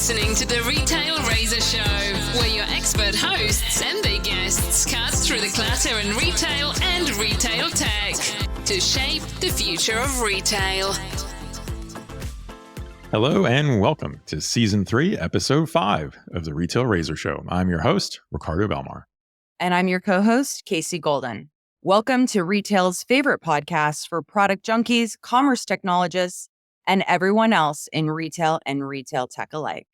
listening to the Retail Razor Show, where your expert hosts and their guests cut through the clutter in retail and retail tech to shape the future of retail. Hello and welcome to Season 3, Episode 5 of the Retail Razor Show. I'm your host, Ricardo Belmar. And I'm your co-host, Casey Golden. Welcome to retail's favorite podcast for product junkies, commerce technologists, and everyone else in retail and retail tech alike.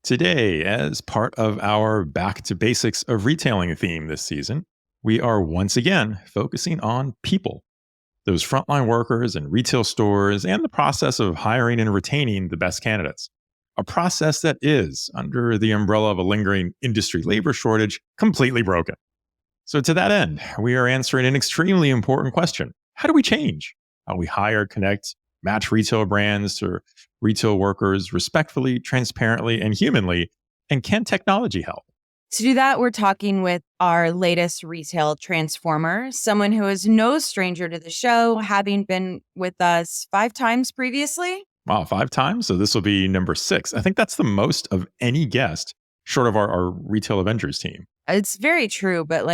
Today, as part of our Back to Basics of Retailing theme this season, we are once again focusing on people, those frontline workers in retail stores, and the process of hiring and retaining the best candidates. A process that is, under the umbrella of a lingering industry labor shortage, completely broken. So to that end, we are answering an extremely important question. How do we change how we hire, connect, match retail brands to retail workers respectfully, transparently, and humanly? And can technology help? To do that, we're talking with our latest retail transformer, someone who is no stranger to the show, having been with us 5 times previously. Wow, 5 times? So this will be number 6. I think that's the most of any guest, short of our Retail Avengers team. It's very true, but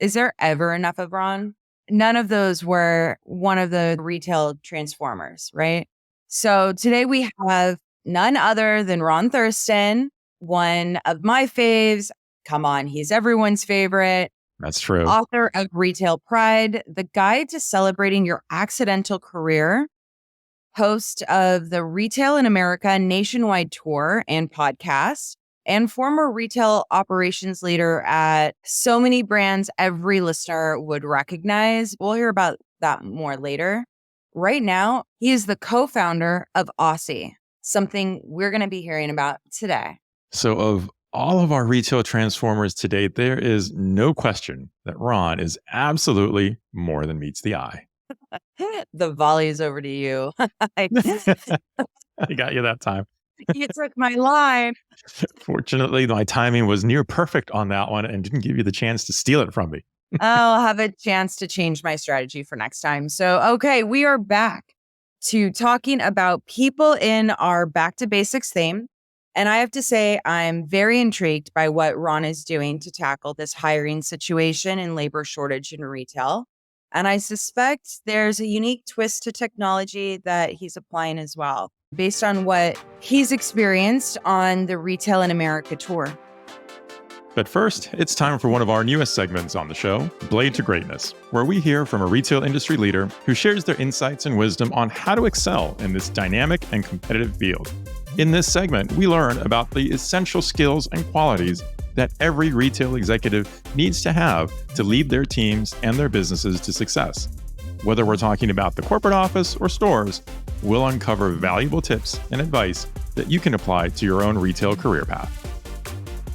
is there ever enough of Ron? None of those were one of the retail transformers, right? So today we have none other than Ron Thurston, one of my faves. Come on, he's everyone's favorite. That's true. Author of Retail Pride, The Guide to Celebrating Your Accidental Career, host of the Retail in America nationwide tour and podcast, and former retail operations leader at so many brands every listener would recognize. We'll hear about that more later. Right now, he is the co-founder of Ossy, something we're going to be hearing about today. So of all of our retail transformers to date, there is no question that Ron is absolutely more than meets the eye. The volley is over to you. I got you that time. You took my line. Fortunately, my timing was near perfect on that one and didn't give you the chance to steal it from me. I'll have a chance to change my strategy for next time. So, okay, we are back to talking about people in our Back to Basics theme. And I have to say, I'm very intrigued by what Ron is doing to tackle this hiring situation and labor shortage in retail. And I suspect there's a unique twist to technology that he's applying as well, based on what he's experienced on the Retail in America tour. But first, it's time for one of our newest segments on the show, Blade to Greatness, where we hear from a retail industry leader who shares their insights and wisdom on how to excel in this dynamic and competitive field. In this segment, we learn about the essential skills and qualities that every retail executive needs to have to lead their teams and their businesses to success. Whether we're talking about the corporate office or stores, we'll uncover valuable tips and advice that you can apply to your own retail career path.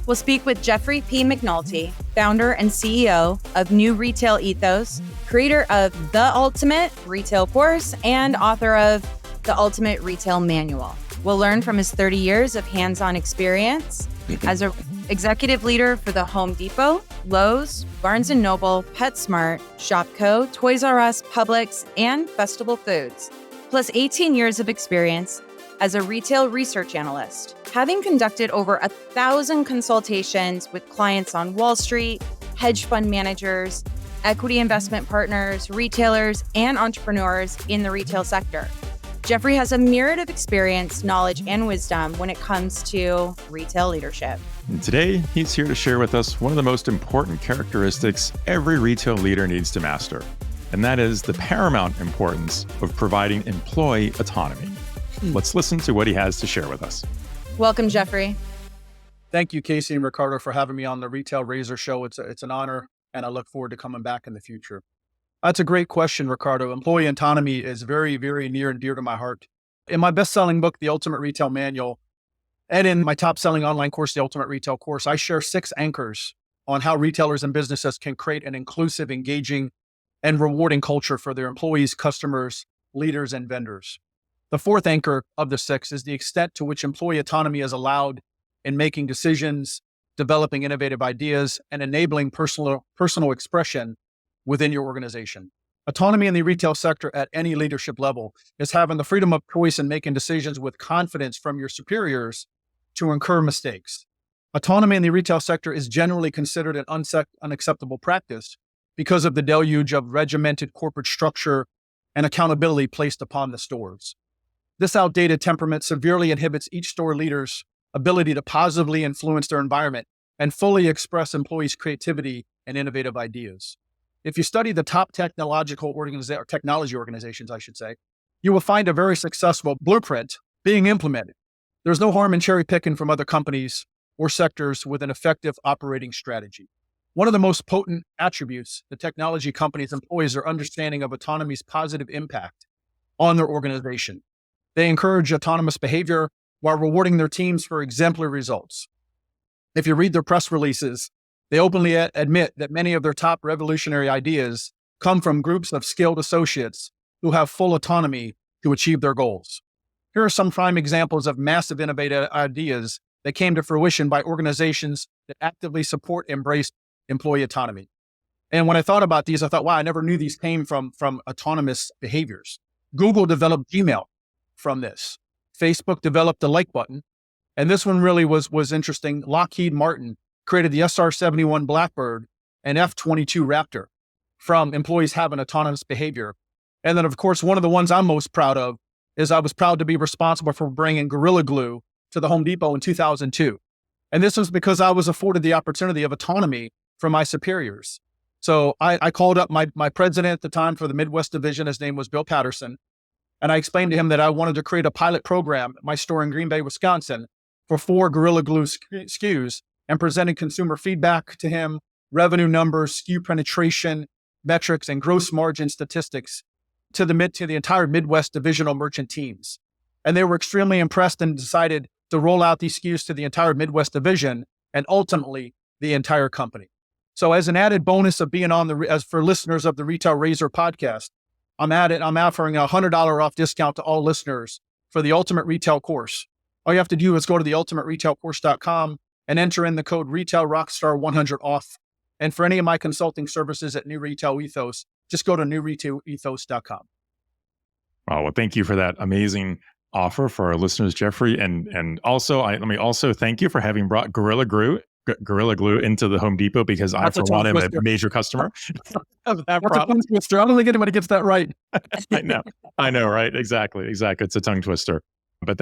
We'll speak with Jeffrey P. McNulty, founder and CEO of New Retail Ethos, creator of The Ultimate Retail Course, and author of The Ultimate Retail Manual. We'll learn from his 30 years of hands-on experience as an executive leader for the Home Depot, Lowe's, Barnes & Noble, PetSmart, Shopko, Toys R Us, Publix, and Festival Foods, plus 18 years of experience as a retail research analyst, having conducted over 1,000 consultations with clients on Wall Street, hedge fund managers, equity investment partners, retailers, and entrepreneurs in the retail sector. Jeffrey has a myriad of experience, knowledge, and wisdom when it comes to retail leadership. And today, he's here to share with us one of the most important characteristics every retail leader needs to master, and that is the paramount importance of providing employee autonomy. Let's listen to what he has to share with us. Welcome, Jeffrey. Thank you, Casey and Ricardo, for having me on the Retail Razor Show. It's an honor, and I look forward to coming back in the future. That's a great question, Ricardo. Employee autonomy is very, very near and dear to my heart. In my best-selling book, The Ultimate Retail Manual, and in my top-selling online course, The Ultimate Retail Course, I share 6 anchors on how retailers and businesses can create an inclusive, engaging, and rewarding culture for their employees, customers, leaders, and vendors. The 4th anchor of the 6 is the extent to which employee autonomy is allowed in making decisions, developing innovative ideas, and enabling personal expression within your organization. Autonomy in the retail sector at any leadership level is having the freedom of choice and making decisions with confidence from your superiors to incur mistakes. Autonomy in the retail sector is generally considered an unacceptable practice because of the deluge of regimented corporate structure and accountability placed upon the stores. This outdated temperament severely inhibits each store leader's ability to positively influence their environment and fully express employees' creativity and innovative ideas. If you study the top technology organizations, you will find a very successful blueprint being implemented. There's no harm in cherry picking from other companies or sectors with an effective operating strategy. One of the most potent attributes the technology companies employs their understanding of autonomy's positive impact on their organization. They encourage autonomous behavior while rewarding their teams for exemplary results. If you read their press releases, they openly admit that many of their top revolutionary ideas come from groups of skilled associates who have full autonomy to achieve their goals. Here are some prime examples of massive innovative ideas that came to fruition by organizations that actively support and embrace employee autonomy. And when I thought about these, I thought, wow, I never knew these came from autonomous behaviors. Google developed Gmail from this. Facebook developed the like button. And this one really was interesting. Lockheed Martin created the SR-71 Blackbird and F-22 Raptor from employees having autonomous behavior. And then, of course, one of the ones I'm most proud of is I was proud to be responsible for bringing Gorilla Glue to the Home Depot in 2002. And this was because I was afforded the opportunity of autonomy from my superiors. So I called up my president at the time for the Midwest division. His name was Bill Patterson. And I explained to him that I wanted to create a pilot program at my store in Green Bay, Wisconsin, for 4 Gorilla Glue SKUs, and presented consumer feedback to him, revenue numbers, SKU penetration, metrics, and gross margin statistics to the entire Midwest divisional merchant teams. And they were extremely impressed and decided to roll out these SKUs to the entire Midwest division and ultimately the entire company. So as an added bonus of being as for listeners of the Retail Razor podcast, I'm offering a $100 off discount to all listeners for the Ultimate Retail Course. All you have to do is go to the ultimateretailcourse.com and enter in the code RetailRockstar100 off. And for any of my consulting services at New Retail Ethos, just go to newretailethos.com. Well, thank you for that amazing offer for our listeners, Jeffrey. And also, let me also thank you for having brought Gorilla Glue into the Home Depot, because I, for one, am a major customer of that product. Tongue twister. I don't think anybody gets that right. I know, right? Exactly. It's a tongue twister. But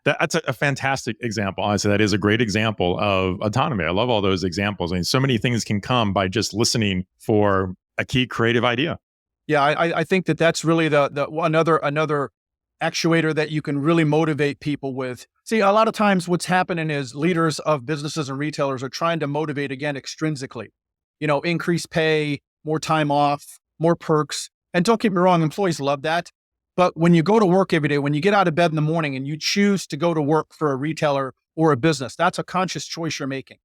that's a fantastic example. Honestly, that is a great example of autonomy. I love all those examples. I mean, so many things can come by just listening for a key creative idea. Yeah, I think that's really the another actuator that you can really motivate people with. See, a lot of times what's happening is leaders of businesses and retailers are trying to motivate, again, extrinsically. Increase pay, more time off, more perks. And don't get me wrong, employees love that. But when you go to work every day, when you get out of bed in the morning and you choose to go to work for a retailer or a business, that's a conscious choice you're making.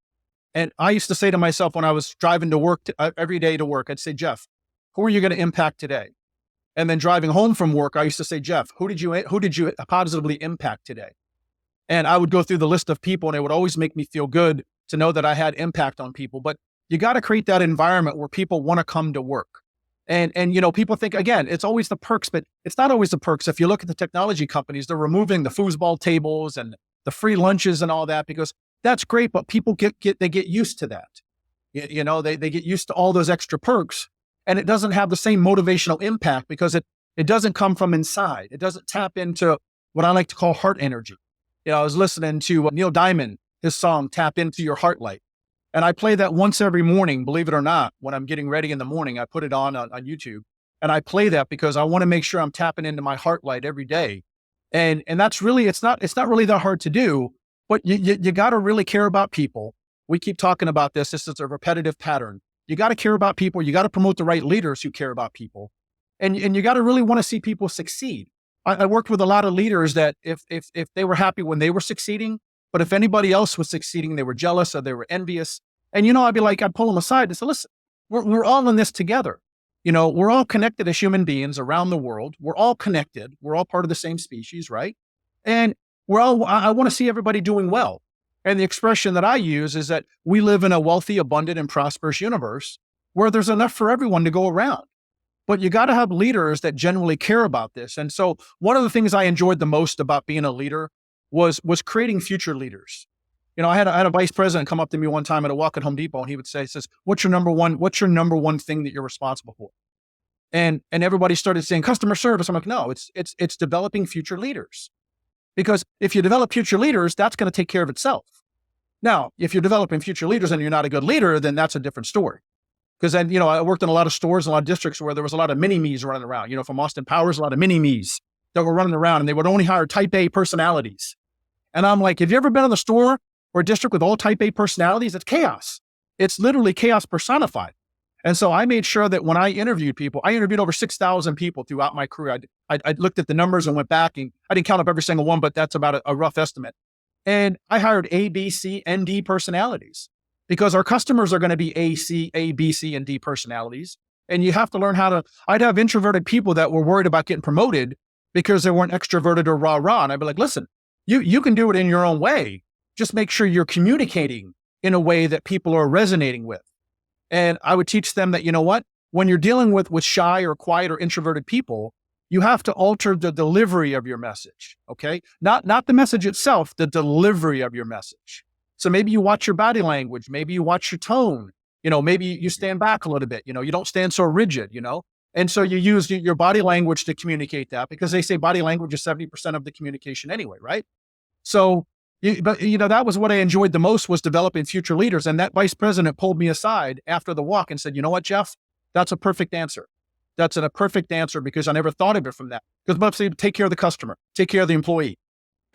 And I used to say to myself when I was driving to work every day to work, I'd say, Jeff, who are you going to impact today? And then driving home from work, I used to say, Jeff, who did you positively impact today? And I would go through the list of people, and it would always make me feel good to know that I had impact on people. But you got to create that environment where people want to come to work. And people think, again, it's always the perks, but it's not always the perks. If you look at the technology companies, they're removing the foosball tables and the free lunches and all that, because that's great, but people get used to that. They get used to all those extra perks, and it doesn't have the same motivational impact because it doesn't come from inside. It doesn't tap into what I like to call heart energy. I was listening to Neil Diamond, his song, Tap Into Your Heart Light. And I play that once every morning, believe it or not. When I'm getting ready in the morning, I put it on YouTube. And I play that because I want to make sure I'm tapping into my heart light every day. And that's really, it's not really that hard to do, but you got to really care about people. We keep talking about this. This is a repetitive pattern. You got to care about people. You got to promote the right leaders who care about people. And you got to really want to see people succeed. I worked with a lot of leaders that if they were happy when they were succeeding, but if anybody else was succeeding, they were jealous or they were envious. And, I'd pull them aside and say, listen, we're all in this together. We're all connected as human beings around the world. We're all connected. We're all part of the same species, right? And I want to see everybody doing well. And the expression that I use is that we live in a wealthy, abundant, and prosperous universe where there's enough for everyone to go around. But you got to have leaders that genuinely care about this. And so one of the things I enjoyed the most about being a leader was creating future leaders. I had a vice president come up to me one time at a walk at Home Depot, and he would say, what's your number one thing that you're responsible for? And everybody started saying customer service. I'm like, no, it's developing future leaders. Because if you develop future leaders, that's going to take care of itself. Now, if you're developing future leaders and you're not a good leader, then that's a different story. Because then, I worked in a lot of stores, a lot of districts where there was a lot of mini-me's running around. From Austin Powers, a lot of mini-me's that were running around, and they would only hire type A personalities. And I'm like, have you ever been in a store or a district with all type A personalities? It's chaos. It's literally chaos personified. And so I made sure that when I interviewed people, I interviewed over 6,000 people throughout my career. I looked at the numbers and went back, and I didn't count up every single one, but that's about a rough estimate. And I hired A, B, C, and D personalities because our customers are going to be A, B, C, and D personalities. And you have to learn I'd have introverted people that were worried about getting promoted because they weren't extroverted or rah-rah. And I'd be like, listen, you can do it in your own way. Just make sure you're communicating in a way that people are resonating with. And I would teach them that, when you're dealing with shy or quiet or introverted people, you have to alter the delivery of your message, okay? Not the message itself, the delivery of your message. So maybe you watch your body language, maybe you watch your tone, maybe you stand back a little bit, you don't stand so rigid, And so you use your body language to communicate that, because they say body language is 70% of the communication anyway, right? So, that was what I enjoyed the most, was developing future leaders. And that vice president pulled me aside after the walk and said, you know what, Jeff, that's a perfect answer. That's a perfect answer, because I never thought of it from that. Because Bob said, take care of the customer, take care of the employee.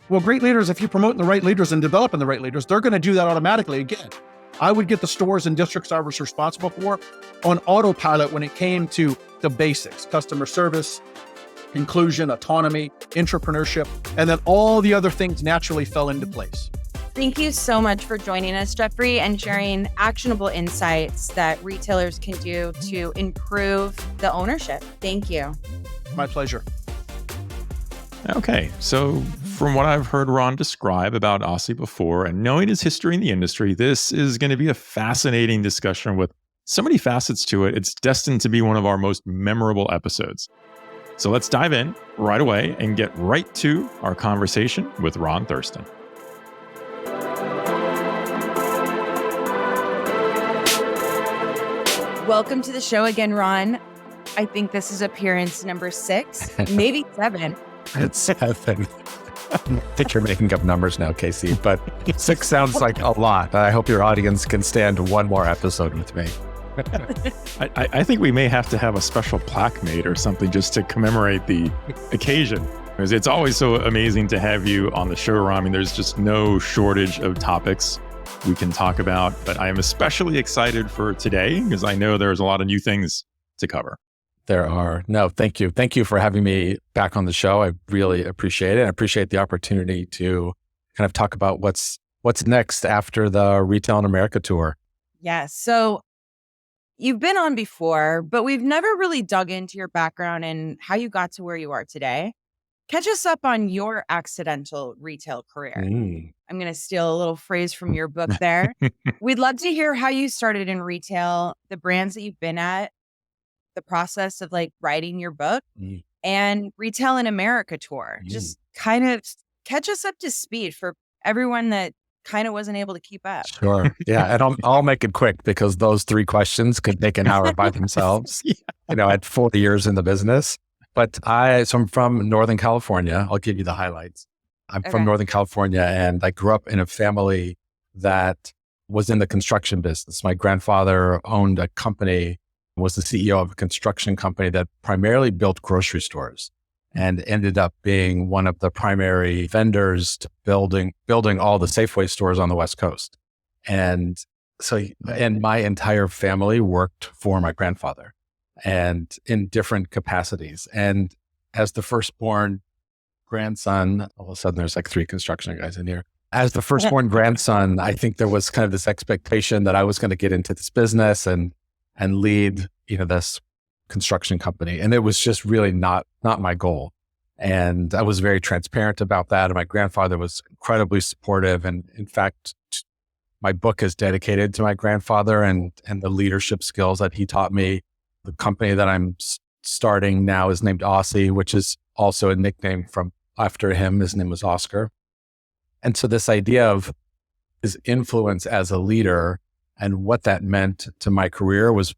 Well, great leaders, if you're promoting the right leaders and developing the right leaders, they're going to do that automatically. Again, I would get the stores and districts I was responsible for on autopilot when it came to the basics: customer service, inclusion, autonomy, entrepreneurship, and then all the other things naturally fell into place. Thank you so much for joining us, Jeffrey, and sharing actionable insights that retailers can do to improve the ownership. Thank you. My pleasure. Okay, so from what I've heard Ron describe about Ossy before, and knowing his history in the industry, this is going to be a fascinating discussion with so many facets to it. It's destined to be one of our most memorable episodes. So let's dive in right away and get right to our conversation with Ron Thurston. Welcome to the show again, Ron. I think this is appearance number 6, maybe 7. It's 7. I think you're making up numbers now, Casey, but 6 sounds like a lot. I hope your audience can stand one more episode with me. I think we may have to have a special plaque made or something just to commemorate the occasion. Because it's always so amazing to have you on the show, Ron. I mean, there's just no shortage of topics we can talk about, but I am especially excited for today because I know there's a lot of new things to cover. There are. No, thank you. Thank you for having me back on the show. I really appreciate it. I appreciate the opportunity to kind of talk about what's next after the Retail in America tour. Yes. So you've been on before, but we've never really dug into your background and how you got to where you are today. Catch us up on your accidental retail career. I'm going to steal a little phrase from your book there. We'd love to hear how you started in retail, the brands that you've been at, the process of writing your book, and Retail in America tour. Just kind of catch us up to speed for everyone that kind of wasn't able to keep up. Sure. Yeah. And I'll make it quick because those 3 questions could take an hour by themselves. Yeah. I had 40 years in the business, but so I'm from Northern California. I'll give you the highlights. I'm from Northern California, and I grew up in a family that was in the construction business. My grandfather owned a company, was the CEO of a construction company that primarily built grocery stores and ended up being one of the primary vendors to building all the Safeway stores on the West Coast. And so, and my entire family worked for my grandfather and in different capacities. And as the firstborn grandson, all of a sudden there's 3 construction guys in here. As the firstborn grandson, I think there was kind of this expectation that I was going to get into this business and lead, this construction company. And it was just really not my goal. And I was very transparent about that. And my grandfather was incredibly supportive. And in fact, my book is dedicated to my grandfather and the leadership skills that he taught me. The company that I'm starting now is named Ossy, which is also a nickname from after him. His name was Oscar. And so this idea of his influence as a leader and what that meant to my career was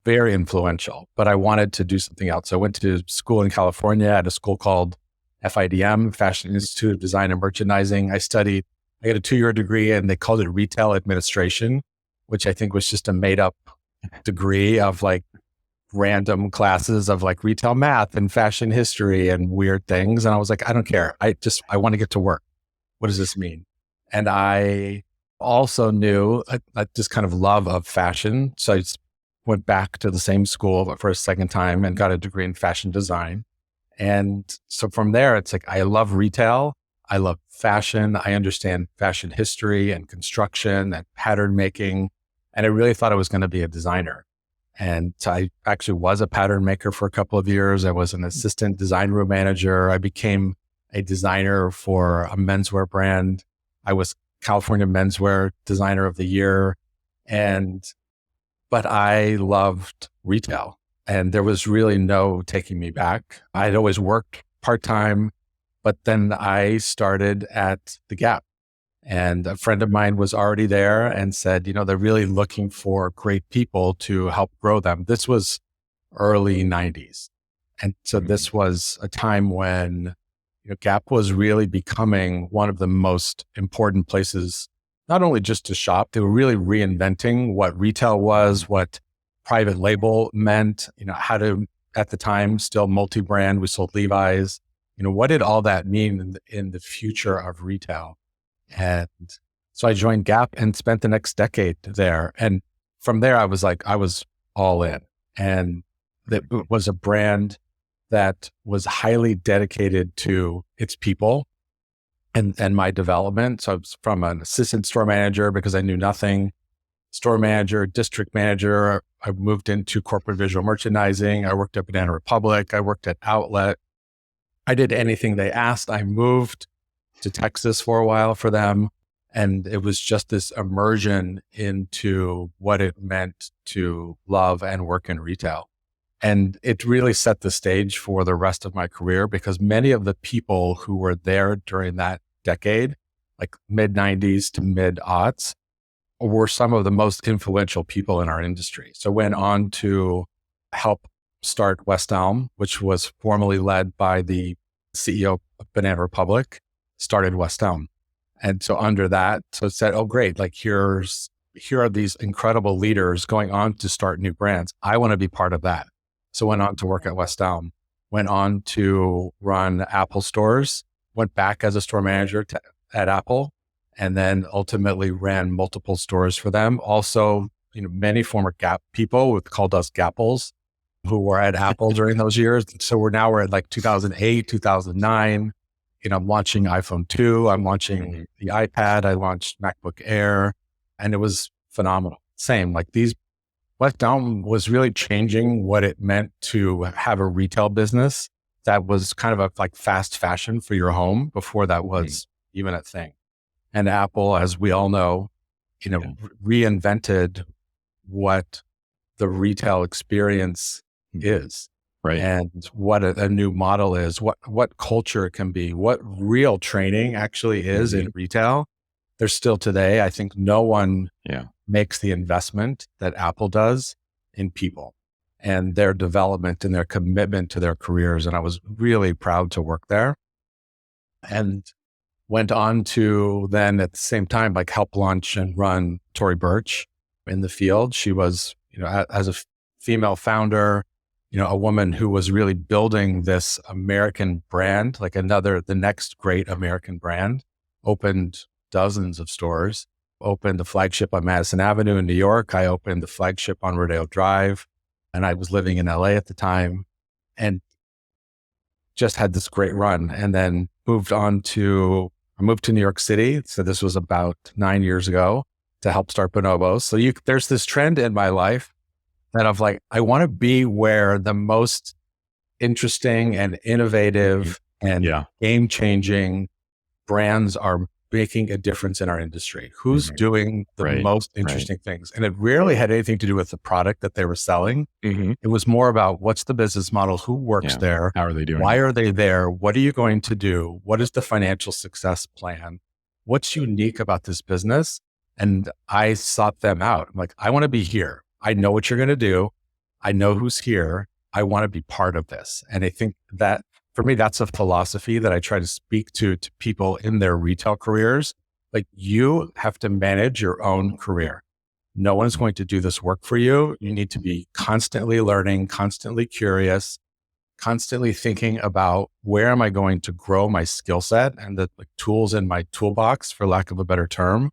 very influential, but I wanted to do something else. So I went to school in California at a school called FIDM, Fashion Institute of Design and Merchandising. I got a 2-year degree and they called it retail administration, which I think was just a made up degree of like random classes of like retail math and fashion history and weird things. And I was like, I don't care. I want to get to work. What does this mean? And I also knew this kind of love of fashion. So I went back to the same school for a second time and got a degree in fashion design. And so from there, it's like, I love retail. I love fashion. I understand fashion history and construction and pattern making. And I really thought I was going to be a designer. And so I actually was a pattern maker for a couple of years. I was an assistant design room manager. I became a designer for a menswear brand. I was California Menswear Designer of the Year. But I loved retail and there was really no taking me back. I'd always worked part-time, but then I started at the Gap. And a friend of mine was already there and said, they're really looking for great people to help grow them. This was early 90s. And so this was a time when Gap was really becoming one of the most important places, not only just to shop, they were really reinventing what retail was, what private label meant, how to, at the time, still multi-brand. We sold Levi's. What did all that mean in the future of retail? And so I joined Gap and spent the next decade there. And from there, I was all in. And it was a brand that was highly dedicated to its people and my development. So I was from an assistant store manager because I knew nothing, store manager, district manager. I moved into corporate visual merchandising. I worked at Banana Republic. I worked at Outlet. I did anything they asked. I moved to Texas for a while for them. And it was just this immersion into what it meant to love and work in retail. And it really set the stage for the rest of my career because many of the people who were there during that decade, like mid 90s to mid aughts, were some of the most influential people in our industry. So went on to help start West Elm, which was formerly led by the CEO of Banana Republic, started West Elm. And so under that, so it said, oh, great, like here are these incredible leaders going on to start new brands. I want to be part of that. So went on to work at West Elm, went on to run Apple stores, went back as a store manager at Apple, and then ultimately ran multiple stores for them. Also, many former Gap people called us Gapples who were at Apple during those years. So we're at like 2008, 2009. I'm launching iPhone 2. I'm launching the iPad. I launched MacBook Air, and it was phenomenal. Same, like West Elm was really changing what it meant to have a retail business that was kind of like fast fashion for your home before that was even a thing. And Apple, as we all know, reinvented what the retail experience is. Right. And what a new model is, what culture it can be, what real training actually is in retail. There's still today, I think no one makes the investment that Apple does in people and their development and their commitment to their careers. And I was really proud to work there and went on to then at the same time, like help launch and run Tory Burch in the field. She was, as a female founder, a woman who was really building this American brand, like the next great American brand, opened dozens of stores, opened the flagship on Madison Avenue in New York. I opened the flagship on Rodeo Drive, and I was living in LA at the time and just had this great run and then I moved to New York City. So this was about 9 years ago to help start Bonobos. So there's this trend in my life that of like, I want to be where the most interesting and innovative and game-changing brands are making a difference in our industry. Who's doing the most interesting things? And it rarely had anything to do with the product that they were selling. It was more about what's the business model, who works there, how are they doing, why are they there, what are you going to do, what is the financial success plan, what's unique about this business? And I sought them out. I'm like, I want to be here. I know what you're going to do. I know who's here. I want to be part of this. And I think that for me, that's a philosophy that I try to speak to people in their retail careers. Like, you have to manage your own career. No one's going to do this work for you. You need to be constantly learning, constantly curious, constantly thinking about where am I going to grow my skill set and the tools in my toolbox, for lack of a better term.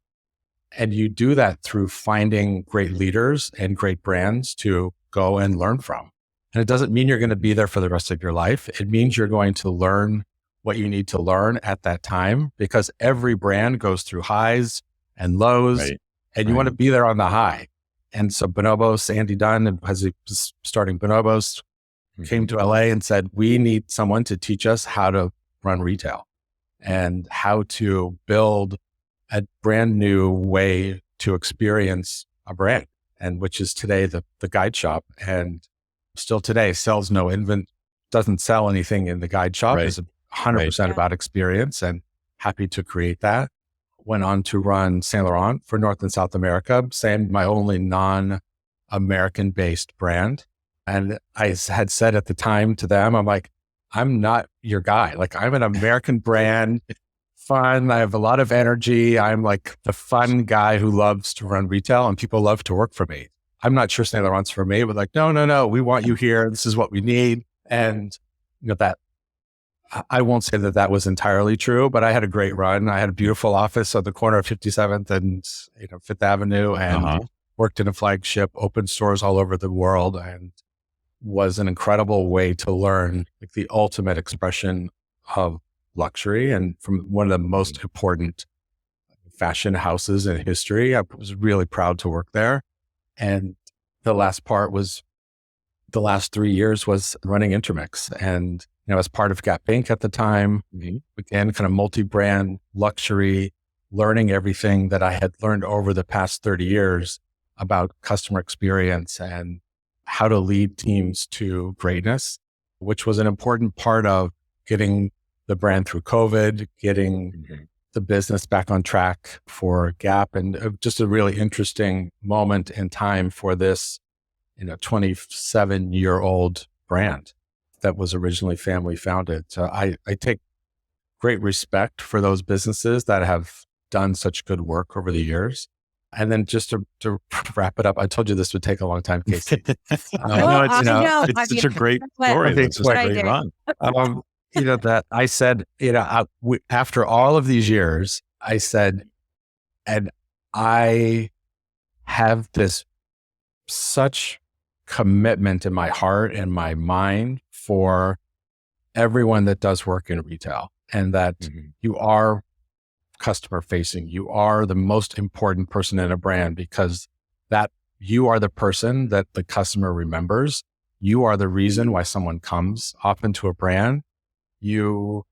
And you do that through finding great leaders and great brands to go and learn from. And it doesn't mean you're going to be there for the rest of your life. It means you're going to learn what you need to learn at that time, because every brand goes through highs and lows, Right. and you want to be there on the high. And so Bonobos, Andy Dunn, as he was starting Bonobos, came to LA and said, we need someone to teach us how to run retail and how to build a brand new way to experience a brand, and which is today the guide shop. And still today sells doesn't sell anything in the guide shop. Right. Is 100% about experience, and happy to create that. Went on to run Saint Laurent for North and South America, my only non-American based brand. And I had said at the time to them, I'm like, I'm not your guy. Like, I'm an American brand, fun. I have a lot of energy. I'm like the fun guy who loves to run retail, and people love to work for me. I'm not sure Saint Laurent's for me, but like, no, we want you here. This is what we need. And that I won't say that was entirely true, but I had a great run. I had a beautiful office at the corner of 57th and 5th Avenue, and worked in a flagship, opened stores all over the world, and was an incredible way to learn the ultimate expression of luxury, and from one of the most important fashion houses in history. I was really proud to work there. And the last 3 years was running Intermix. And, as part of Gap Inc. at the time, again, kind of multi-brand luxury, learning everything that I had learned over the past 30 years about customer experience and how to lead teams to greatness, which was an important part of getting the brand through COVID, getting the business back on track for Gap, and just a really interesting moment in time for this, 27-year-old brand that was originally family founded. So I take great respect for those businesses that have done such good work over the years. And then just to wrap it up, I told you this would take a long time, Casey. It's such a great story. It's just a great run. That I said, after all of these years, I said, and I have this such commitment in my heart and my mind for everyone that does work in retail, and that you are customer facing. You are the most important person in a brand, because that you are the person that the customer remembers. You are the reason why someone comes often to a brand. You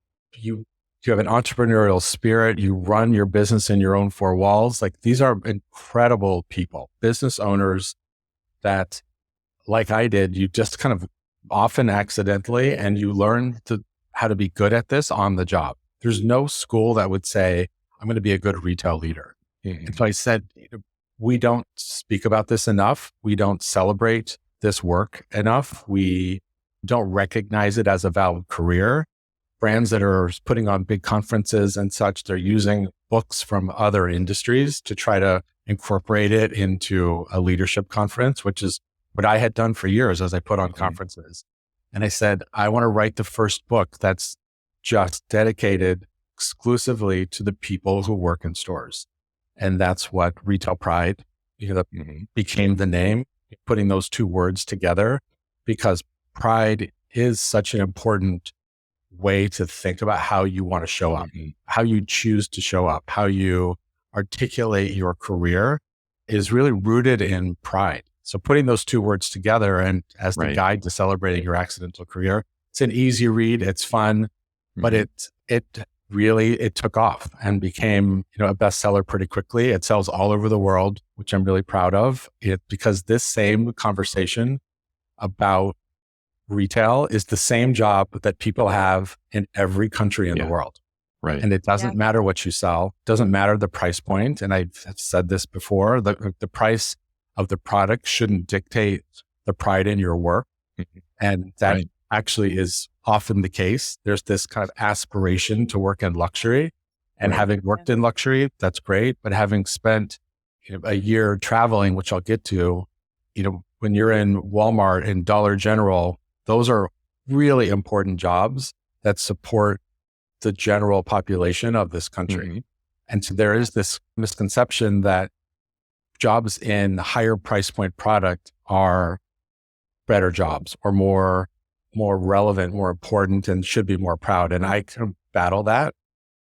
have an entrepreneurial spirit. You run your business in your own four walls. Like, these are incredible people, business owners that, like I did, you just kind of often accidentally, and you learn how to be good at this on the job. There's no school that would say, I'm going to be a good retail leader. And so I said, we don't speak about this enough. We don't celebrate this work enough. We don't recognize it as a valid career. Brands that are putting on big conferences and such, they're using books from other industries to try to incorporate it into a leadership conference, which is what I had done for years as I put on conferences. And I said, I want to write the first book that's just dedicated exclusively to the people who work in stores. And that's what Retail Pride became the name, putting those two words together, because pride is such an important way to think about how you want to show up, how you choose to show up, how you articulate your career is really rooted in pride. So putting those two words together, and as the guide to celebrating your accidental career, it's an easy read, it's fun, but it took off and became, a bestseller pretty quickly. It sells all over the world, which I'm really proud of, because this same conversation about retail is the same job that people have in every country in the world. Right. And it doesn't matter what you sell, doesn't matter the price point. And I've said this before, the price of the product shouldn't dictate the pride in your work. And that actually is often the case. There's this kind of aspiration to work in luxury, and having worked in luxury, that's great. But having spent a year traveling, which I'll get to, when you're in Walmart and Dollar General, those are really important jobs that support the general population of this country. And so there is this misconception that jobs in higher price point product are better jobs or more relevant, more important, and should be more proud. And I can battle that.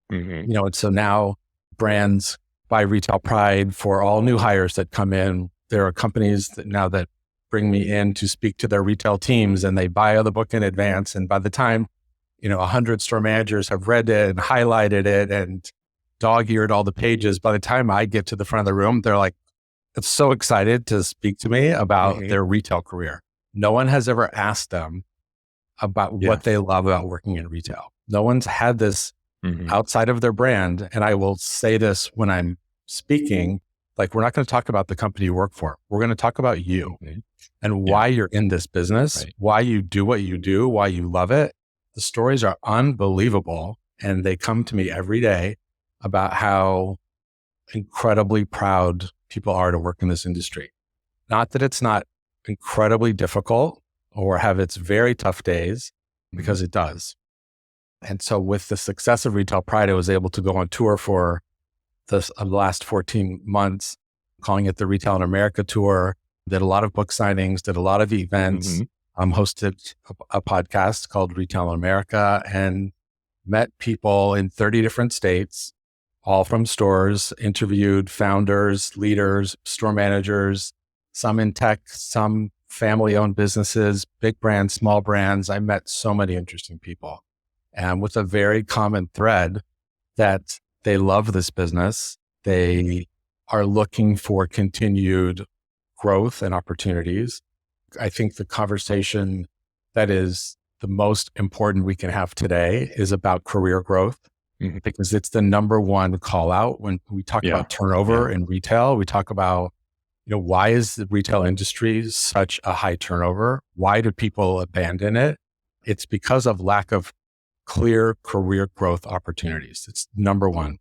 And so now brands buy retail pride for all new hires that come in. There are companies that bring me in to speak to their retail teams, and they buy the book in advance. And by the time 100 store managers have read it and highlighted it and dog-eared all the pages, by the time I get to the front of the room, they're like, it's so excited to speak to me about their retail career. No one has ever asked them about what they love about working in retail. No one's had this outside of their brand. And I will say this when I'm speaking, like, we're not going to talk about the company you work for. We're going to talk about you and why you're in this business, why you do what you do, why you love it. The stories are unbelievable. And they come to me every day about how incredibly proud people are to work in this industry. Not that it's not incredibly difficult or have its very tough days, because it does. And so with the success of Retail Pride, I was able to go on tour for the last 14 months, calling it the Retail in America tour, did a lot of book signings, did a lot of events, hosted a podcast called Retail in America, and met people in 30 different states, all from stores, interviewed founders, leaders, store managers, some in tech, some family-owned businesses, big brands, small brands. I met so many interesting people, and with a very common thread that they love this business. They are looking for continued growth and opportunities. I think the conversation that is the most important we can have today is about career growth, because it's the number one call out when we talk about turnover in retail. We talk about, why is the retail industry such a high turnover? Why do people abandon it? It's because of lack of clear career growth opportunities. It's number one.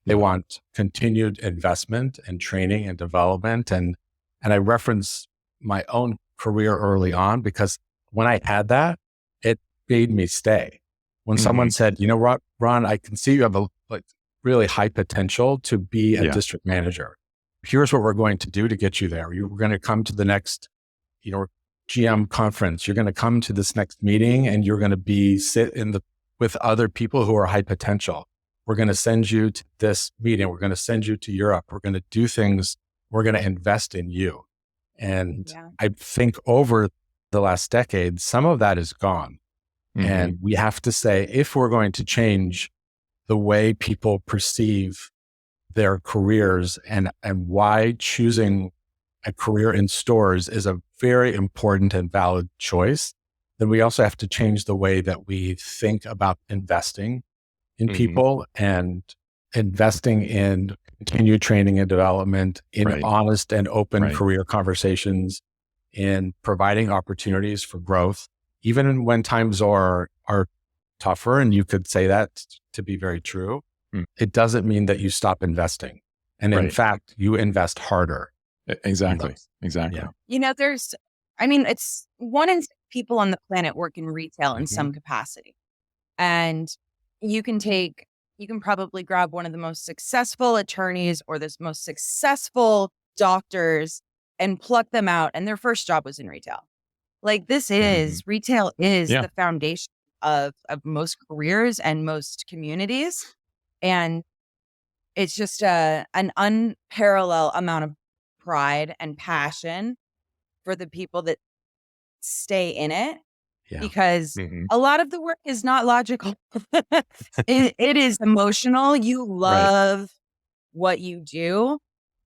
They want continued investment and training and development. And I reference my own career early on, because when I had that, it made me stay. When someone said, Ron, I can see you have a really high potential to be a district manager. Here's what we're going to do to get you there. We're going to come to the next, GM conference. You're going to come to this next meeting, and you're going to sit with other people who are high potential. We're going to send you to this meeting. We're going to send you to Europe. We're going to do things. We're going to invest in you. And I think over the last decade, some of that is gone. And we have to say, if we're going to change the way people perceive their careers and why choosing a career in stores is a very important and valid choice, then we also have to change the way that we think about investing in people and investing in continued training and development, in honest and open career conversations, in providing opportunities for growth, even when times are tougher. And you could say that to be very true. It doesn't mean that you stop investing. And in fact, you invest harder. Exactly. Yeah. It's 1 in 6 people on the planet work in retail in some capacity. And you can probably grab one of the most successful attorneys or the most successful doctors and pluck them out. And their first job was in retail. Retail is the foundation of most careers and most communities. And it's just an unparalleled amount of pride and passion for the people that stay in it, because a lot of the work is not logical. It is emotional. You love what you do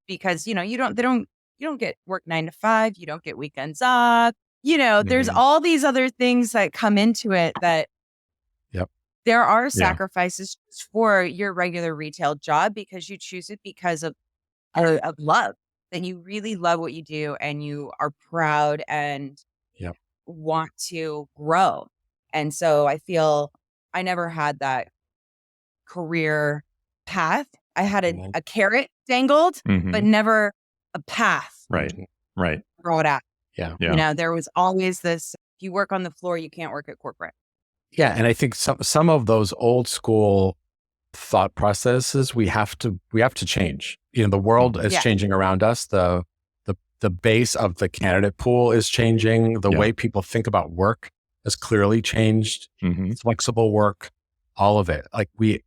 because, you don't get work 9 to 5. You don't get weekends off. There's all these other things that come into it that there are sacrifices for your regular retail job because you choose it because of love, that you really love what you do and you are proud and want to grow. And so I feel I never had that career path. I had a carrot dangled, but never a path. Right. Throw it out. Yeah. You know, there was always this, if you work on the floor, you can't work at corporate. Yeah. And I think some of those old school thought processes we have to change. You know, the world is changing around us. The base of the candidate pool is changing. The way people think about work has clearly changed. Flexible work, all of it. Like we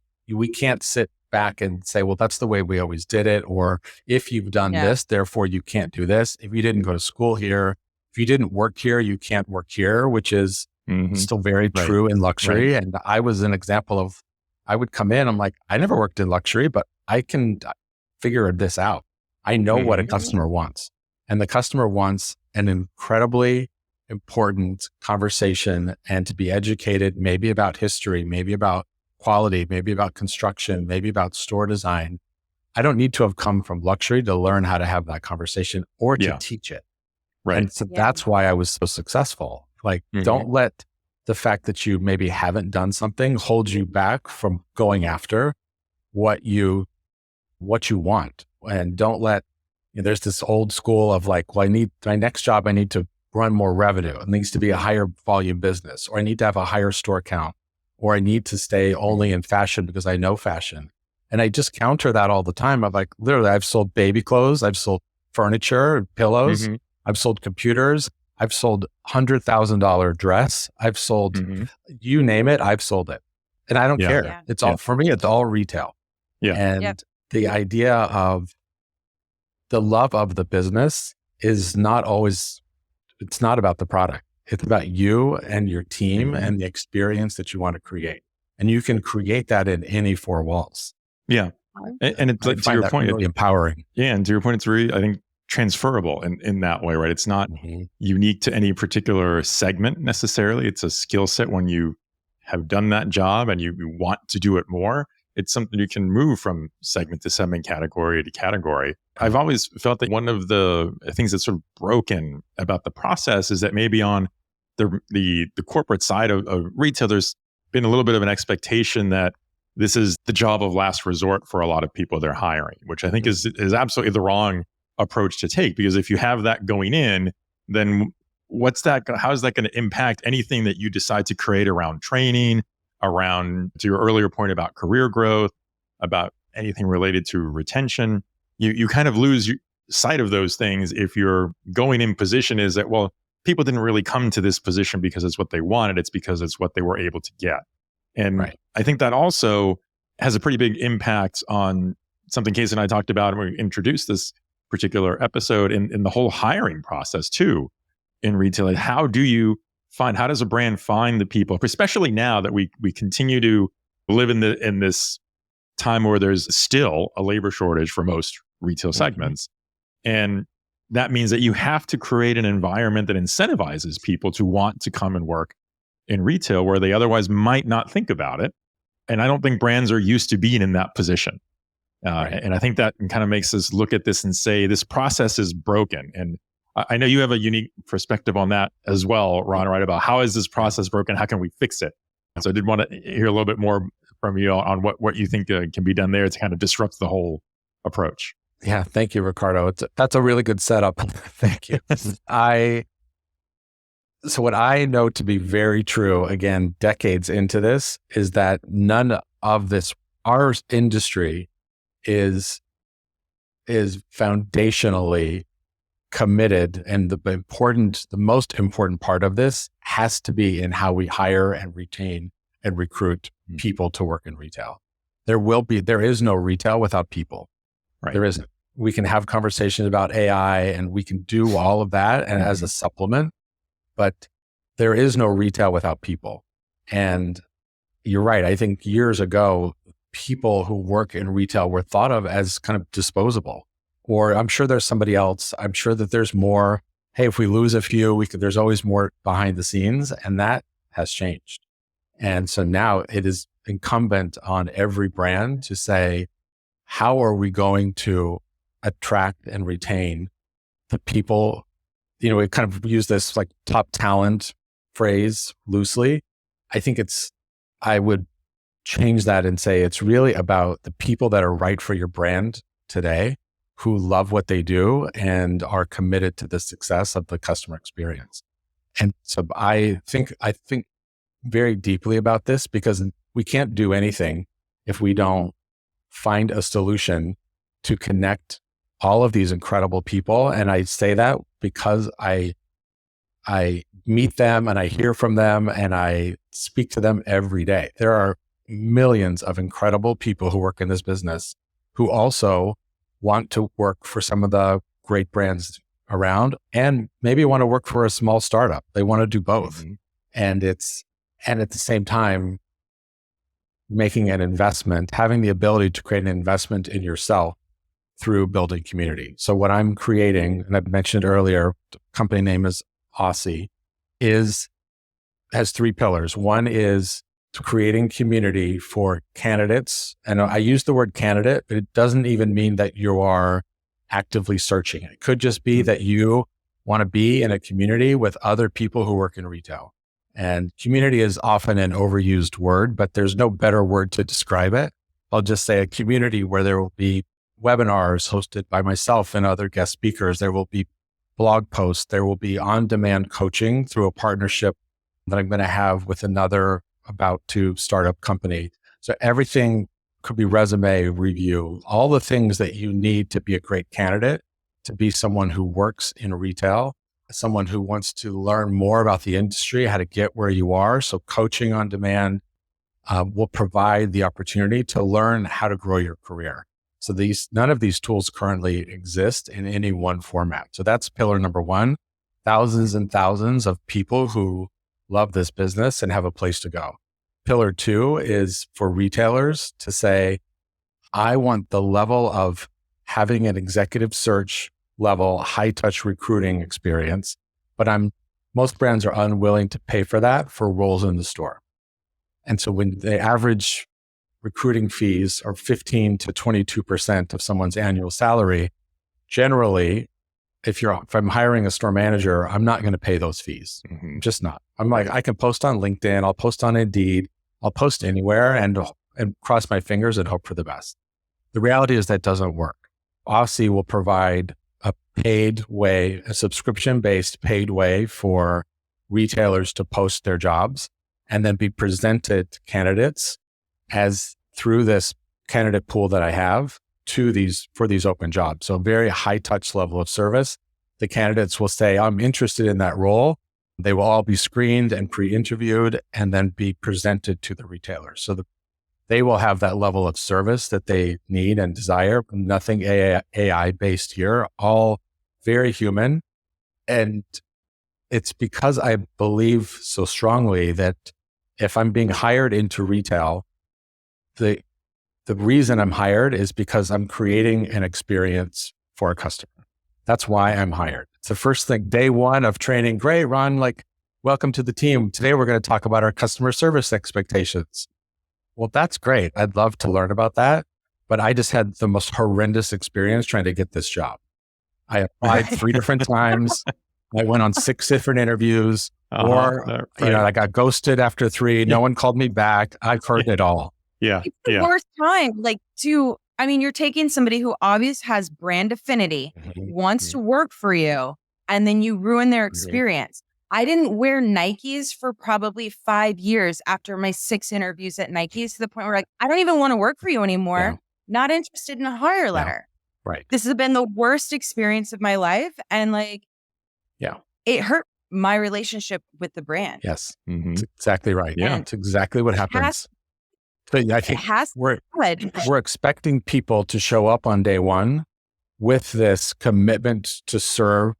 can't sit back and say, well, that's the way we always did it. Or if you've done this, therefore you can't do this. If you didn't go to school here, if you didn't work here, you can't work here, which is still very true in luxury. And I was an example of, I would come in, I'm like, I never worked in luxury, but I can figure this out. I know what a customer wants. And the customer wants an incredibly important conversation and to be educated, maybe about history, maybe about quality, maybe about construction, maybe about store design. I don't need to have come from luxury to learn how to have that conversation or to teach it. Right. And so that's why I was so successful. Like, don't let the fact that you maybe haven't done something hold you back from going after what you want. And don't let, there's this old school of like, well, I need my next job, I need to run more revenue. It needs to be a higher volume business, or I need to have a higher store count, or I need to stay only in fashion because I know fashion. And I just counter that all the time. I'm like, literally, I've sold baby clothes, I've sold furniture, pillows, I've sold computers, I've sold $100,000 dress, I've sold, you name it, I've sold it. And I don't care. Yeah. It's all, for me, it's all retail. And the idea of the love of the business is not always, it's not about the product. It's about you and your team and the experience that you want to create. And you can create that in any four walls. Yeah. And it's like, to your point, really empowering. Yeah. And to your point, it's really, I think, transferable in that way, right? It's not unique to any particular segment necessarily. It's a skill set when you have done that job and you want to do it more. It's something you can move from segment to segment, category to category. I've always felt that one of the things that's sort of broken about the process is that maybe on the corporate side of retail, there's been a little bit of an expectation that this is the job of last resort for a lot of people they're hiring, which I think is absolutely the wrong approach to take. Because if you have that going in, then how is that going to impact anything that you decide to create around training, around, to your earlier point about career growth, about anything related to retention? You kind of lose sight of those things if you're going in position is that, well, people didn't really come to this position because it's what they wanted. It's because it's what they were able to get. And I think that also has a pretty big impact on something Casey and I talked about when we introduced this particular episode in the whole hiring process too in retail. Like, how does a brand find the people, especially now that we continue to live in this time where there's still a labor shortage for most retail segments. And that means that you have to create an environment that incentivizes people to want to come and work in retail where they otherwise might not think about it. And I don't think brands are used to being in that position. And I think that kind of makes us look at this and say, this process is broken. And I know you have a unique perspective on that as well, Ron, right? About how is this process broken? How can we fix it? So I did want to hear a little bit more from you on what you think can be done there to kind of disrupt the whole approach. Yeah. Thank you, Ricardo. That's a really good setup. Thank you. So what I know to be very true, again, decades into this, is that none of this, our industry is foundationally committed, and the most important part of this has to be in how we hire and retain and recruit people to work in retail. There is no retail without people. Right. There isn't. We can have conversations about AI and we can do all of that and as a supplement, but there is no retail without people. And you're right. I think years ago, people who work in retail were thought of as kind of disposable, or I'm sure there's somebody else. I'm sure that there's more. Hey, if we lose a few, there's always more behind the scenes, and that has changed. And so now it is incumbent on every brand to say, how are we going to attract and retain the people? We kind of use this like top talent phrase loosely. I would change that and say it's really about the people that are right for your brand today, who love what they do and are committed to the success of the customer experience. And so I think very deeply about this, because we can't do anything if we don't find a solution to connect all of these incredible people. And I say that because I meet them and I hear from them and I speak to them every day. There are millions of incredible people who work in this business who also want to work for some of the great brands around and maybe want to work for a small startup. They want to do both. Mm-hmm. And at the same time, making an investment, having the ability to create an investment in yourself through building community. So what I'm creating, and I mentioned earlier, the company name is Ossy, has three pillars. One is creating community for candidates. And I use the word candidate, but it doesn't even mean that you are actively searching. It could just be that you want to be in a community with other people who work in retail. And community is often an overused word, but there's no better word to describe it. I'll just say a community where there will be webinars hosted by myself and other guest speakers. There will be blog posts. There will be on-demand coaching through a partnership that I'm going to have with another about to startup company. So everything could be resume review, all the things that you need to be a great candidate, to be someone who works in retail, someone who wants to learn more about the industry, how to get where you are. So coaching on demand will provide the opportunity to learn how to grow your career. So none of these tools currently exist in any one format. So that's pillar number one, thousands and thousands of people who love this business and have a place to go. Pillar two is for retailers to say, I want the level of having an executive search level, high touch recruiting experience, but most brands are unwilling to pay for that for roles in the store. And so when the average recruiting fees are 15 to 22% of someone's annual salary, generally, if I'm hiring a store manager, I'm not going to pay those fees. Mm-hmm. Just not. I'm like, I can post on LinkedIn, I'll post on Indeed, I'll post anywhere and cross my fingers and hope for the best. The reality is that doesn't work. Ossy will provide a paid way, a subscription-based paid way for retailers to post their jobs and then be presented to candidates as through this candidate pool that I have for these open jobs. So very high touch level of service. The candidates will say, I'm interested in that role. They will all be screened and pre-interviewed and then be presented to the retailer. So they will have that level of service that they need and desire. Nothing AI based here, all very human. And it's because I believe so strongly that if I'm being hired into retail, the reason I'm hired is because I'm creating an experience for a customer. That's why I'm hired. It's the first thing, day one of training. Great, Ron, welcome to the team. Today, we're going to talk about our customer service expectations. Well, that's great. I'd love to learn about that. But I just had the most horrendous experience trying to get this job. I applied 3 different times. I went on 6 different interviews, I got ghosted after 3. No one called me back. I've heard it all. Yeah. It's the worst time. You're taking somebody who obviously has brand affinity, wants to work for you, and then you ruin their experience. I didn't wear Nikes for probably 5 years after my 6 interviews at Nikes, to the point where I don't even want to work for you anymore. Yeah. Not interested in a hire letter. Right. This has been the worst experience of my life. And it hurt my relationship with the brand. Yes. Mm-hmm. That's exactly right. Yeah. It's exactly what happens. But I think we're expecting people to show up on day one with this commitment to serve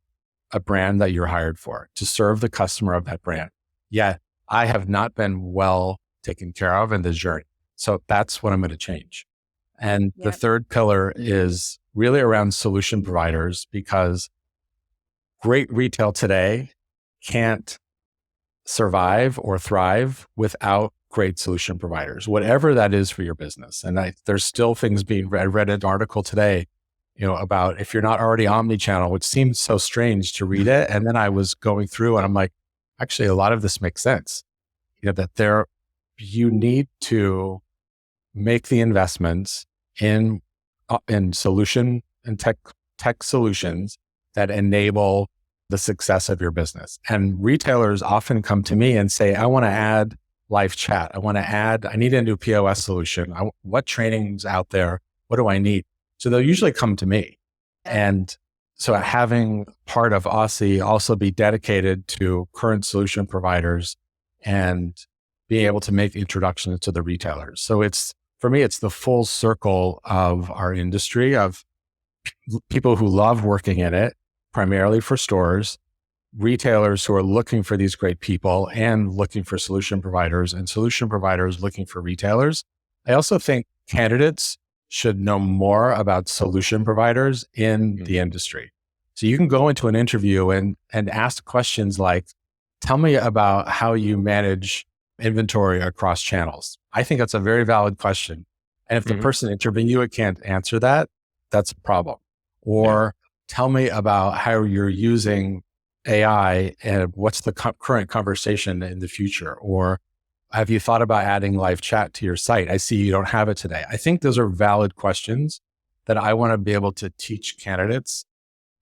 a brand that you're hired for, to serve the customer of that brand. Yet I have not been well taken care of in this journey. So that's what I'm going to change. And the third pillar is really around solution providers, because great retail today can't survive or thrive without great solution providers, whatever that is for your business. And there's still things being read. I read an article today, about if you're not already omnichannel, which seems so strange to read it. And then I was going through and I'm like, actually, a lot of this makes sense. That you need to make the investments in solution and tech solutions that enable the success of your business. And retailers often come to me and say, I want to add live chat. I need a new POS solution. What training's out there? What do I need? So they'll usually come to me. And so having part of Ossy also be dedicated to current solution providers and being able to make introductions to the retailers. So for me, it's the full circle of our industry of people who love working in it, primarily for stores, retailers who are looking for these great people and looking for solution providers, and solution providers looking for retailers. I also think candidates should know more about solution providers in the industry. So you can go into an interview and ask questions like, tell me about how you manage inventory across channels. I think that's a very valid question. And if the person interviewing you can't answer that, that's a problem. Or tell me about how you're using AI and what's the current conversation in the future. Or have you thought about adding live chat to your site? I see you don't have it today. I think those are valid questions that I want to be able to teach candidates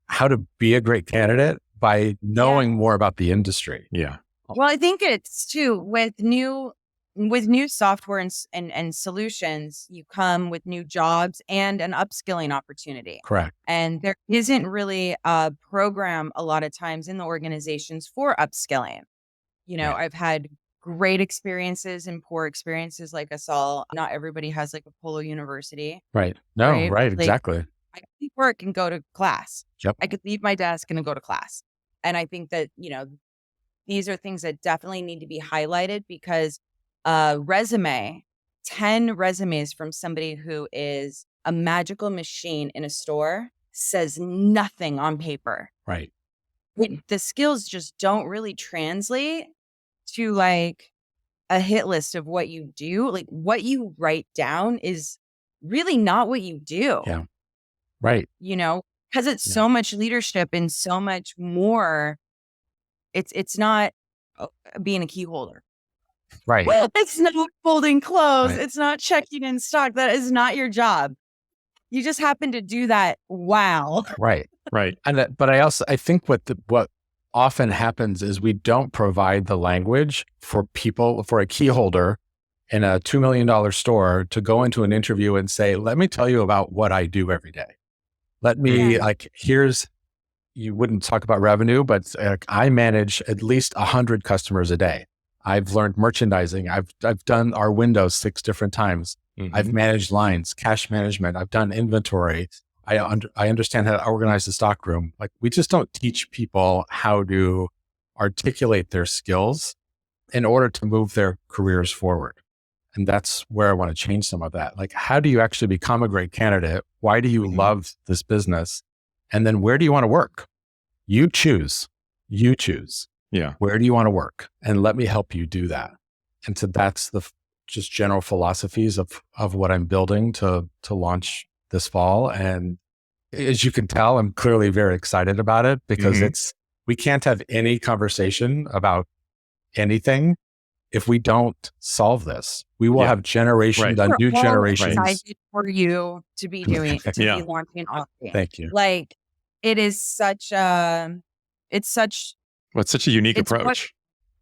how to be a great candidate by knowing more about the industry. Yeah. Well, I think it's too with new software and solutions, you come with new jobs and an upskilling opportunity. Correct. And there isn't really a program a lot of times in the organizations for upskilling. I've had great experiences and poor experiences like us all. Not everybody has like a Polo University. Right. No, right. Like, Exactly. I could leave work and go to class. Yep. I could leave my desk and go to class. And I think that, these are things that definitely need to be highlighted because resume, 10 resumes from somebody who is a magical machine in a store says nothing on paper. Right. The skills just don't really translate to like a hit list of what you do. Like what you write down is really not what you do. Yeah. Right. Because it's so much leadership and so much more. It's not being a key holder. Right. Well, it's not folding clothes. Right. It's not checking in stock. That is not your job. You just happen to do that. Wow. Right. Right. But I think what often happens is we don't provide the language for a key holder in a $2 million store to go into an interview and say, let me tell you about what I do every day. Let me you wouldn't talk about revenue, but I manage at least 100 customers a day. I've learned merchandising. I've done our windows 6 different times. I've managed lines, cash management. I've done inventory. I understand how to organize the stock room. Like we just don't teach people how to articulate their skills in order to move their careers forward. And that's where I want to change some of that. Like, how do you actually become a great candidate? Why do you love this business? And then where do you want to work? You choose. Yeah. Where do you want to work? And let me help you do that. And so that's the just general philosophies of what I'm building to launch this fall. And as you can tell, I'm clearly very excited about it because we can't have any conversation about anything if we don't solve this. We will have generations, new generations. Excited for you to be doing to be launching Ossy. Thank you. Like it is such a unique approach.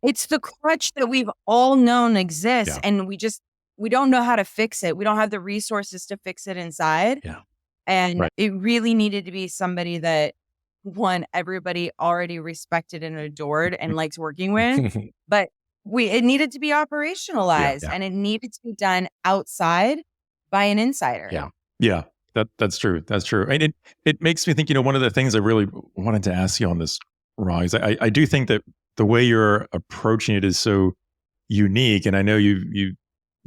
It's the crutch that we've all known exists, and we don't know how to fix it. We don't have the resources to fix it inside. Yeah. And it really needed to be somebody that everybody already respected and adored and likes working with, but it needed to be operationalized and it needed to be done outside by an insider. Yeah. Yeah. That's true. That's true. And it makes me think, one of the things I really wanted to ask you on this, Laurent, is I do think that the way you're approaching it is so unique. And I know you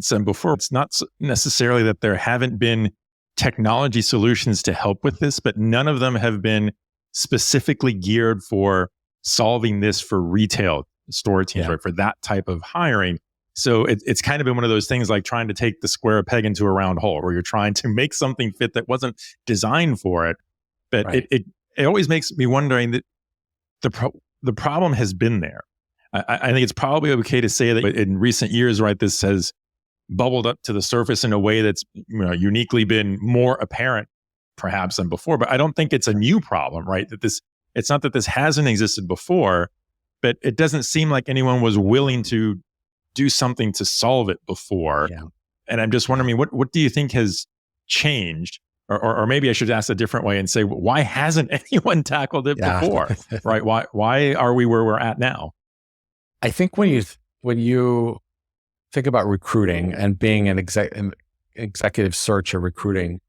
said before, it's not necessarily that there haven't been technology solutions to help with this, but none of them have been specifically geared for solving this for retail store teams, right? For that type of hiring. So it's kind of been one of those things like trying to take the square peg into a round hole, where you're trying to make something fit that wasn't designed for it. But Right. it always makes me wondering that the problem has been there. I think it's probably okay to say that in recent years, right, this has bubbled up to the surface in a way that's uniquely been more apparent perhaps than before. But I don't think it's a new problem, right? It's not that this hasn't existed before, but it doesn't seem like anyone was willing to do something to solve it before. Yeah. And I'm just wondering, what do you think has changed? Or maybe I should ask a different way and say, why hasn't anyone tackled it before? Right? Why are we where we're at now? I think when you think about recruiting and being an executive search or recruiting,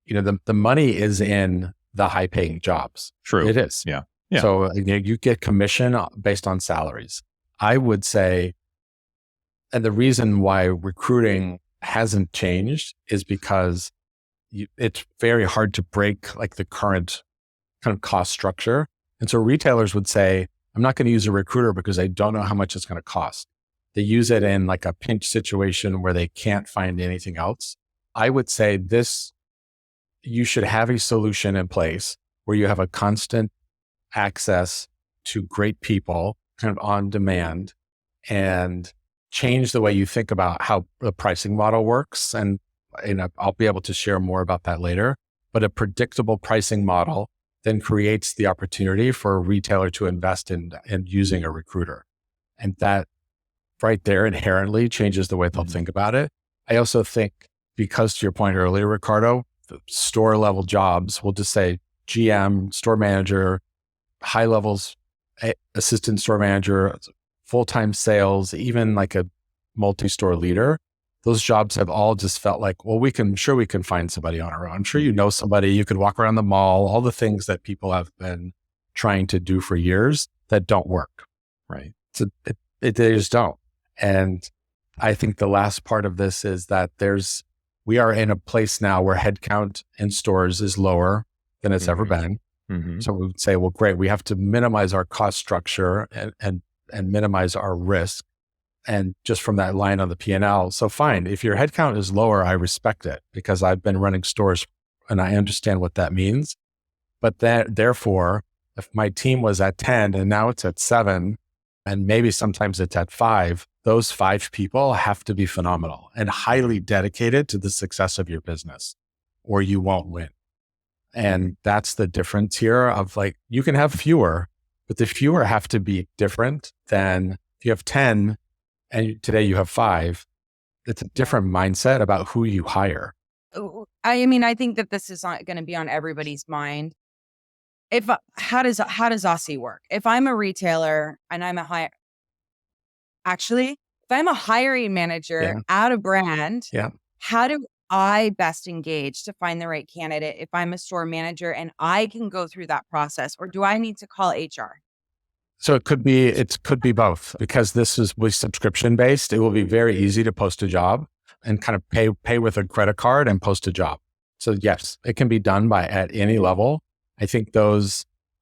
the money is in the high paying jobs. True. It is. Yeah. So you get commission based on salaries. I would say, and the reason why recruiting hasn't changed is because it's very hard to break like the current kind of cost structure. And so retailers would say, I'm not going to use a recruiter because I don't know how much it's going to cost. They use it in like a pinch situation where they can't find anything else. I would say you should have a solution in place where you have a constant access to great people kind of on demand, and change the way you think about how the pricing model works. And I'll be able to share more about that later, but a predictable pricing model then creates the opportunity for a retailer to invest in using a recruiter. And that right there inherently changes the way they'll think about it. I also think, because to your point earlier, Ricardo, the store level jobs, we'll just say GM, store manager, high levels, assistant store manager, full-time sales, even like a multi-store leader. Those jobs have all just felt like, well, we can find somebody on our own. I'm sure you know somebody, you could walk around the mall, all the things that people have been trying to do for years that don't work. Right. So they just don't. And I think the last part of this is that we are in a place now where headcount in stores is lower than it's ever been. Mm-hmm. So we would say, well, great, we have to minimize our cost structure and minimize our risk. And just from that line on the P&L. So fine, if your headcount is lower, I respect it because I've been running stores and I understand what that means. But therefore, if my team was at 10 and now it's at 7, and maybe sometimes it's at 5, those 5 people have to be phenomenal and highly dedicated to the success of your business, or you won't win. And that's the difference here of like, you can have fewer, but the fewer have to be different than if you have 10 and today you have 5. It's a different mindset about who you hire. I mean, I think that this is not going to be on everybody's mind. How does Ossy work? If I'm a retailer and I'm if I'm a hiring manager at a brand, how do I best engage to find the right candidate if I'm a store manager and I can go through that process, or do I need to call HR? So it could be both, because this is subscription based. It will be very easy to post a job and kind of pay with a credit card and post a job. So yes, it can be done at any level. I think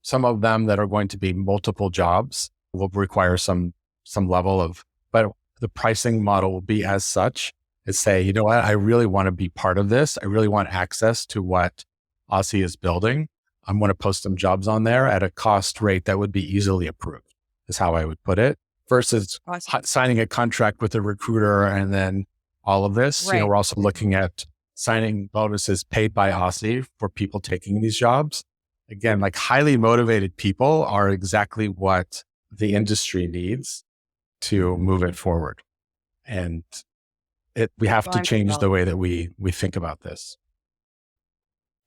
some of them that are going to be multiple jobs will require some level of, but the pricing model will be as such as say, you know what, I really want to be part of this. I really want access to what Ossy is building. I'm going to post some jobs on there at a cost rate that would be easily approved, is how I would put it, versus signing a contract with a recruiter and then all of this. Right. We're also looking at signing bonuses paid by Ossy for people taking these jobs. Again, like highly motivated people are exactly what the industry needs to move it forward. And we have to change the way that we think about this.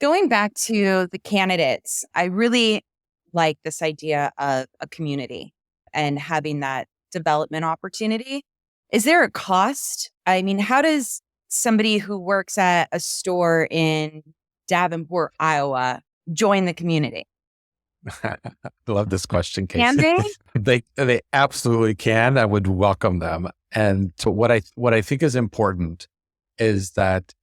Going back to the candidates, I really like this idea of a community and having that development opportunity. Is there a cost? I mean, how does somebody who works at a store in Davenport, Iowa, join the community? I love this question, Casey. Can they? They absolutely can. I would welcome them. And so what I think is important is that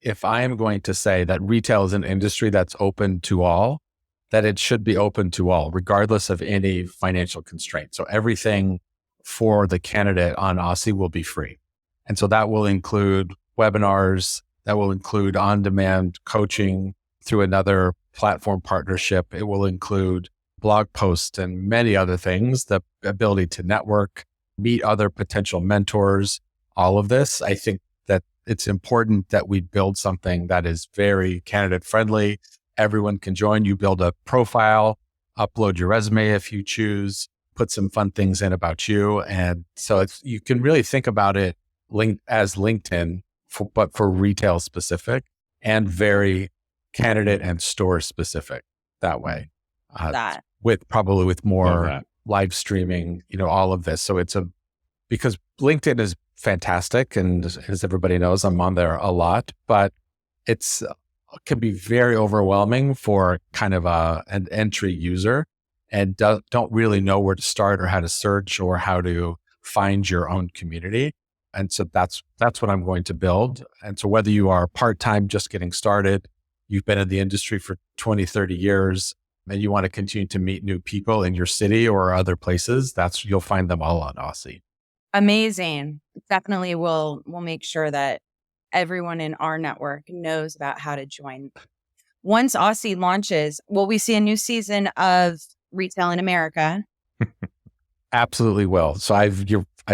if I am going to say that retail is an industry that's open to all, that it should be open to all, regardless of any financial constraint. So everything for the candidate on Ossy will be free. And so that will include webinars, that will include on-demand coaching through another platform partnership. It will include blog posts and many other things, the ability to network, meet other potential mentors, all of this. I think that it's important that we build something that is very candidate friendly. Everyone can join. You build a profile, upload your resume if you choose, put some fun things in about you. And so you can really think about it as LinkedIn, but for retail specific and very candidate and store specific that way. With more live streaming, all of this. So because LinkedIn is fantastic. And as everybody knows, I'm on there a lot, but it can be very overwhelming for kind of an entry user and don't really know where to start or how to search or how to find your own community. And so that's what I'm going to build. And so whether you are part-time, just getting started, you've been in the industry for 20, 30 years, and you want to continue to meet new people in your city or other places, you'll find them all on Ossy. Amazing. Definitely we'll make sure that everyone in our network knows about how to join. Once Ossy launches, will we see a new season of Retail in America? Absolutely will. So I've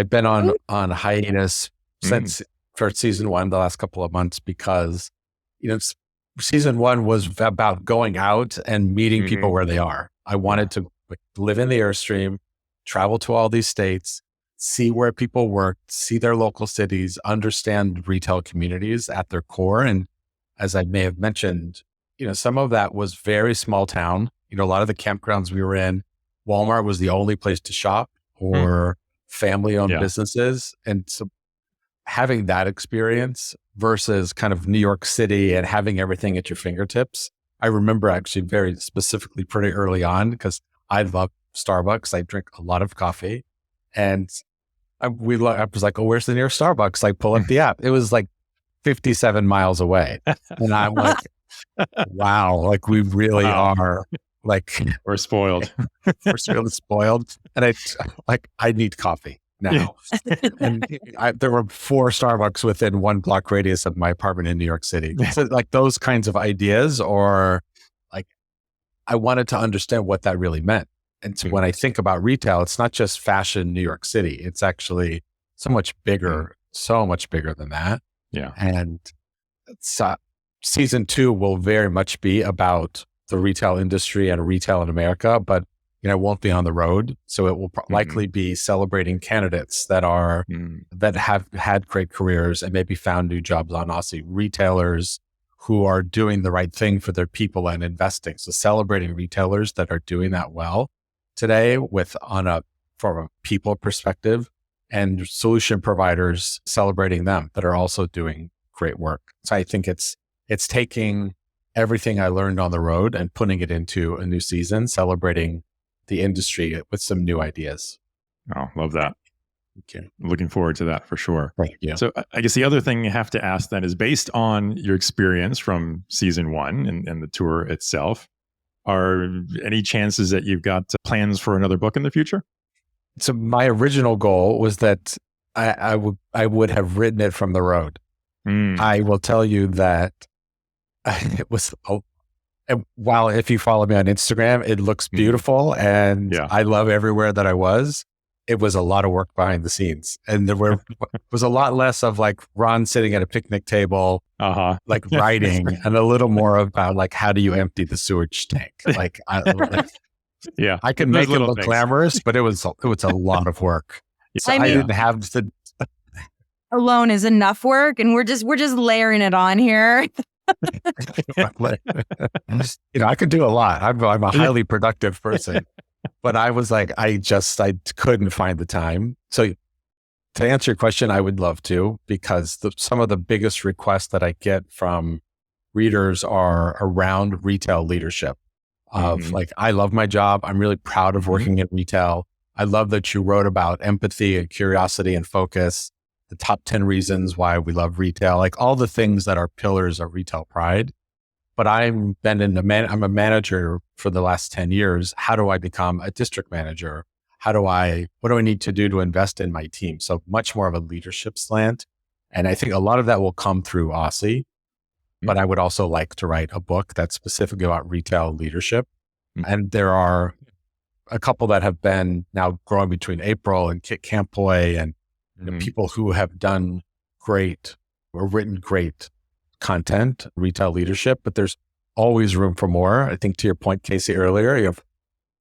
been on hiatus since first season 1, the last couple of months, because season 1 was about going out and meeting people where they are. I wanted to live in the Airstream, travel to all these states, see where people work, see their local cities, understand retail communities at their core. And as I may have mentioned, some of that was very small town. A lot of the campgrounds we were in, Walmart was the only place to shop or family-owned businesses. And so having that experience versus kind of New York City and having everything at your fingertips. I remember actually very specifically pretty early on because I love Starbucks. I drink a lot of coffee. And I was like, where's the nearest Starbucks? I pull up the app. It was like 57 miles away. And I'm like, wow, we really are we're spoiled. We're really spoiled. And I need coffee now. And there were 4 Starbucks within 1 block radius of my apartment in New York City. So those kinds of ideas, or I wanted to understand what that really meant. And so when I think about retail, it's not just fashion New York City. It's actually so much bigger than that. Yeah. And season 2 will very much be about the retail industry and retail in America, but it won't be on the road. So it will likely be celebrating candidates that have had great careers and maybe found new jobs on Ossy, retailers who are doing the right thing for their people and investing. So celebrating retailers that are doing that well today from a people perspective, and solution providers celebrating them that are also doing great work. So I think it's taking everything I learned on the road and putting it into a new season, celebrating the industry with some new ideas. Oh, love that. Okay. Looking forward to that for sure. Right. Yeah. So I guess the other thing you have to ask then is, based on your experience from season 1 and the tour itself, are any chances that you've got plans for another book in the future? So my original goal was that I would have written it from the road. I will tell you that it was, while if you follow me on Instagram, it looks beautiful and I love everywhere that I was. It was a lot of work behind the scenes, and there was a lot less of Ron sitting at a picnic table, writing, and a little more about how do you empty the sewage tank. I can make it look glamorous, but it was a lot of work. So I didn't have the alone is enough work, and we're just layering it on here. I could do a lot. I'm a highly productive person. But I was I couldn't find the time. So to answer your question, I would love to, because some of the biggest requests that I get from readers are around retail leadership of I love my job. I'm really proud of working in retail. I love that you wrote about empathy and curiosity and focus, the top 10 reasons why we love retail, all the things that are pillars of retail pride. But I'm a manager for the last 10 years. How do I become a district manager? What do I need to do to invest in my team? So much more of a leadership slant And I think a lot of that will come through Ossy, but I would also like to write a book that's specifically about retail leadership. And there are a couple that have been now growing between April and Kit Campoy and people who have done great or written great content, retail leadership, but there's always room for more. I think to your point, Casey, earlier, you have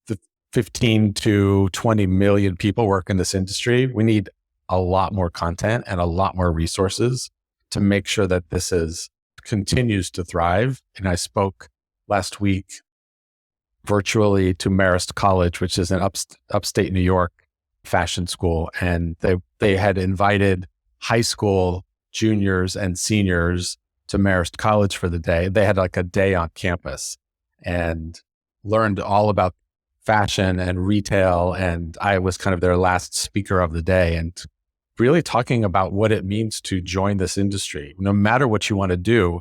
the 15 to 20 million people work in this industry. We need a lot more content and a lot more resources to make sure that this continues to thrive. And I spoke last week virtually to Marist College, which is an upstate New York fashion school. And they had invited high school juniors and seniors to Marist College for the day. They had like a day on campus and learned all about fashion and retail. And I was kind of their last speaker of the day and really talking about what it means to join this industry. No matter what you want to do,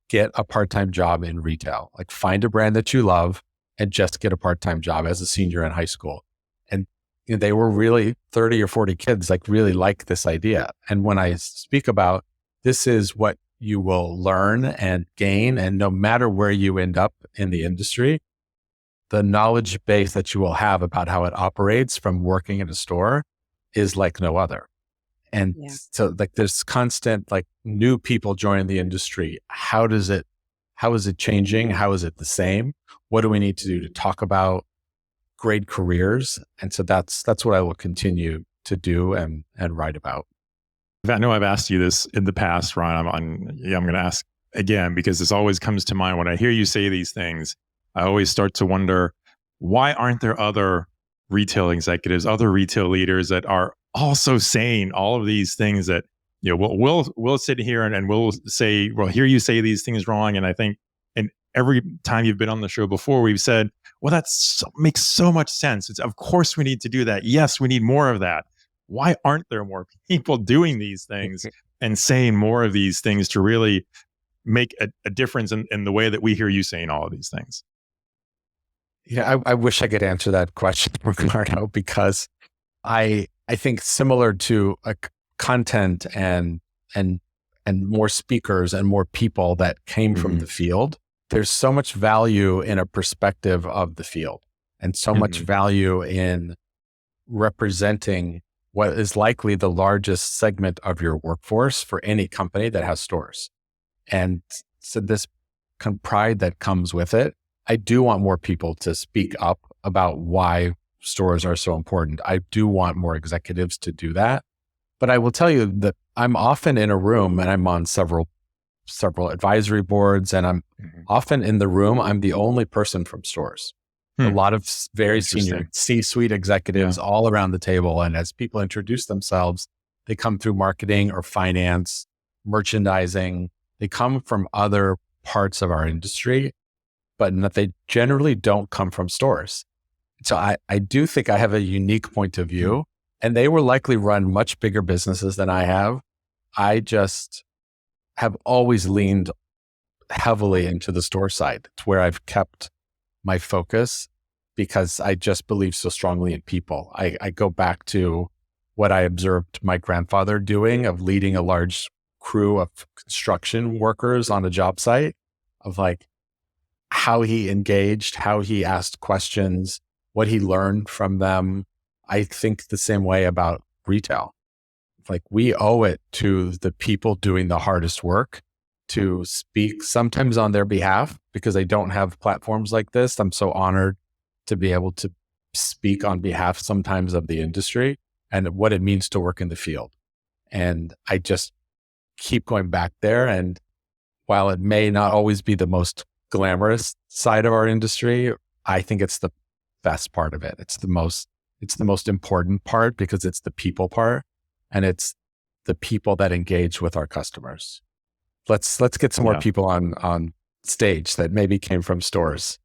get a part-time job in retail. Like find a brand that you love and just get a part-time job as a senior in high school. And they were really 30 or 40 kids, like really like this idea. And when I speak about this is what you will learn and gain, and no matter where you end up in the industry, the knowledge base that you will have about how it operates from working in a store is like no other. And so like there's constant like new people joining the industry. How is it changing? How is it the same? What do we need to do to talk about great careers? And so that's what I will continue to do and write about. I know I've asked you this in the past, Ron. I'm going to ask again, because this always comes to mind when I hear you say these things. I always start to wonder, why aren't there other retail executives, other retail leaders that are also saying all of these things that, we'll sit here and we'll say, well, hear you say these things wrong. And I think, and every time you've been on the show before, we've said, well, makes so much sense. Of course we need to do that. Yes, we need more of that. Why aren't there more people doing these things and saying more of these things to really make a difference in the way that we hear you saying all of these things? I wish I could answer that question, Ricardo, because I think similar to content and more speakers and more people that came from the field, there's so much value in a perspective of the field and so much value in representing what is likely the largest segment of your workforce for any company that has stores. And so this kind of pride that comes with it, I do want more people to speak up about why stores are so important. I do want more executives to do that. But I will tell you that I'm often in a room and I'm on several advisory boards, and I'm often in the room, I'm the only person from stores. A lot of very senior C-suite executives all around the table. And as people introduce themselves, they come through marketing or finance, merchandising. They come from other parts of our industry, but they generally don't come from stores. So I do think I have a unique point of view, and they will likely run much bigger businesses than I have. I just have always leaned heavily into the store side. It's where I've kept my focus because I just believe so strongly in people. I go back to what I observed my grandfather doing of leading a large crew of construction workers on a job site, of like how he engaged, how he asked questions, what he learned from them. I think the same way about retail. Like we owe it to the people doing the hardest work to speak sometimes on their behalf, because they don't have platforms like this. I'm so honored to be able to speak on behalf sometimes of the industry and what it means to work in the field. And I just keep going back there. And while it may not always be the most glamorous side of our industry, I think it's the best part of it. It's the most important part, because it's the people part, and it's the people that engage with our customers. Let's get some more people on stage that maybe came from stores.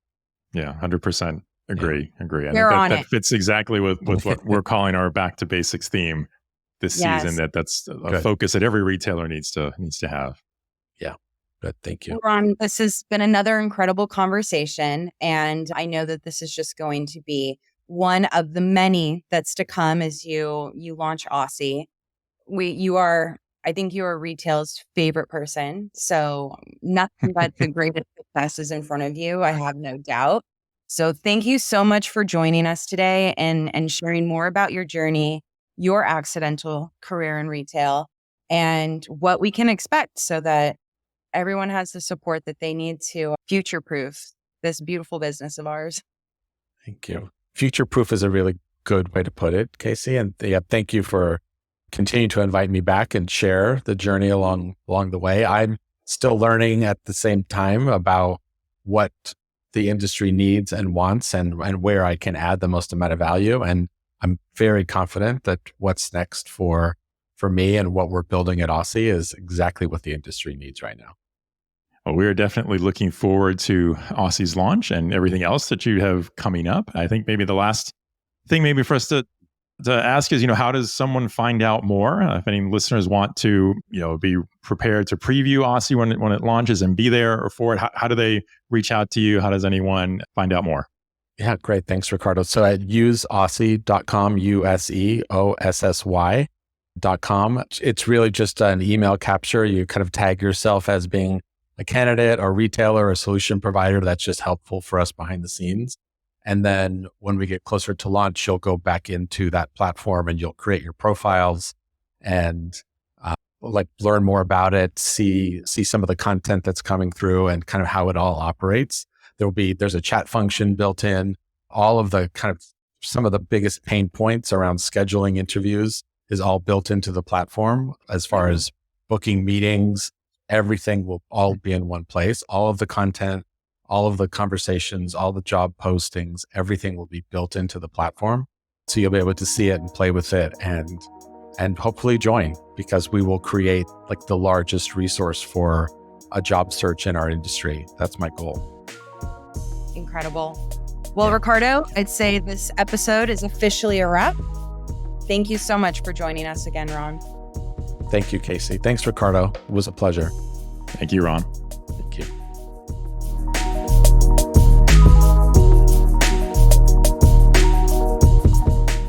Yeah, 100%. Agree. I think that fits exactly with what we're calling our back to basics theme this season. That's a focus that every retailer needs to have. Yeah. Good. Thank you. Ron, this has been another incredible conversation. And I know that this is just going to be one of the many that's to come as you launch Ossy. I think you are retail's favorite person. So nothing but the greatest success is in front of you. I have no doubt. So thank you so much for joining us today and sharing more about your journey, your accidental career in retail, and what we can expect so that everyone has the support that they need to future-proof this beautiful business of ours. Thank you. Future-proof is a really good way to put it, Casey. And thank you for continuing to invite me back and share the journey along the way. I'm still learning at the same time about what the industry needs and wants and where I can add the most amount of value. And I'm very confident that what's next for me and what we're building at Ossy is exactly what the industry needs right now. Well, we are definitely looking forward to Ossy's launch and everything else that you have coming up. I think maybe the last thing maybe for us to ask is, how does someone find out more? If any listeners want to, be prepared to preview Ossy when it launches and be there for it, how do they reach out to you? How does anyone find out more? Yeah, great. Thanks, Ricardo. So at useossy.com, useossy.com, it's really just an email capture. You kind of tag yourself as being a candidate or retailer or solution provider. That's just helpful for us behind the scenes. And then when we get closer to launch, you'll go back into that platform and you'll create your profiles and learn more about it, see some of the content that's coming through and kind of how it all operates. There's a chat function built in. All of the kind of some of the biggest pain points around scheduling interviews is all built into the platform. As far as booking meetings, everything will all be in one place. All of the content, all of the conversations, all the job postings, everything will be built into the platform. So you'll be able to see it and play with it and hopefully join, because we will create the largest resource for a job search in our industry. That's my goal. Incredible. Well, Ricardo, I'd say this episode is officially a wrap. Thank you so much for joining us again, Ron. Thank you, Casey. Thanks, Ricardo. It was a pleasure. Thank you, Ron. Thank you.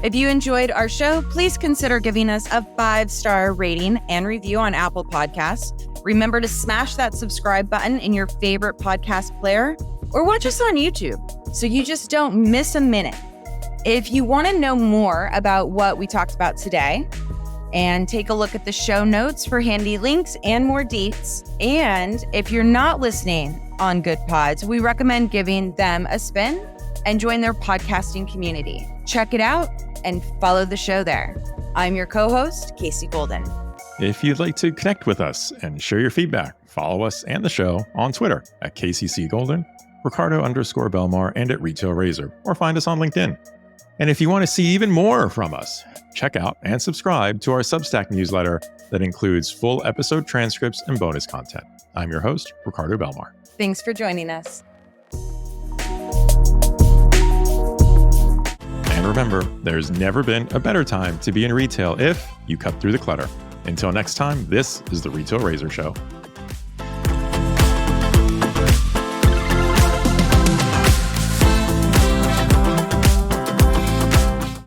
If you enjoyed our show, please consider giving us a 5-star rating and review on Apple Podcasts. Remember to smash that subscribe button in your favorite podcast player or watch us on YouTube so you just don't miss a minute. If you want to know more about what we talked about today and take a look at the show notes for handy links and more deets, and if you're not listening on Good Pods, we recommend giving them a spin and join their podcasting community. Check it out and follow the show there. I'm your co-host, Casey Golden. If you'd like to connect with us and share your feedback, follow us and the show on Twitter at KCC Ricardo_Belmar, and at Retail Razor, or find us on LinkedIn. And if you want to see even more from us, check out and subscribe to our Substack newsletter that includes full episode transcripts and bonus content. I'm your host, Ricardo Belmar. Thanks for joining us. And remember, there's never been a better time to be in retail if you cut through the clutter. Until next time, this is the Retail Razor Show.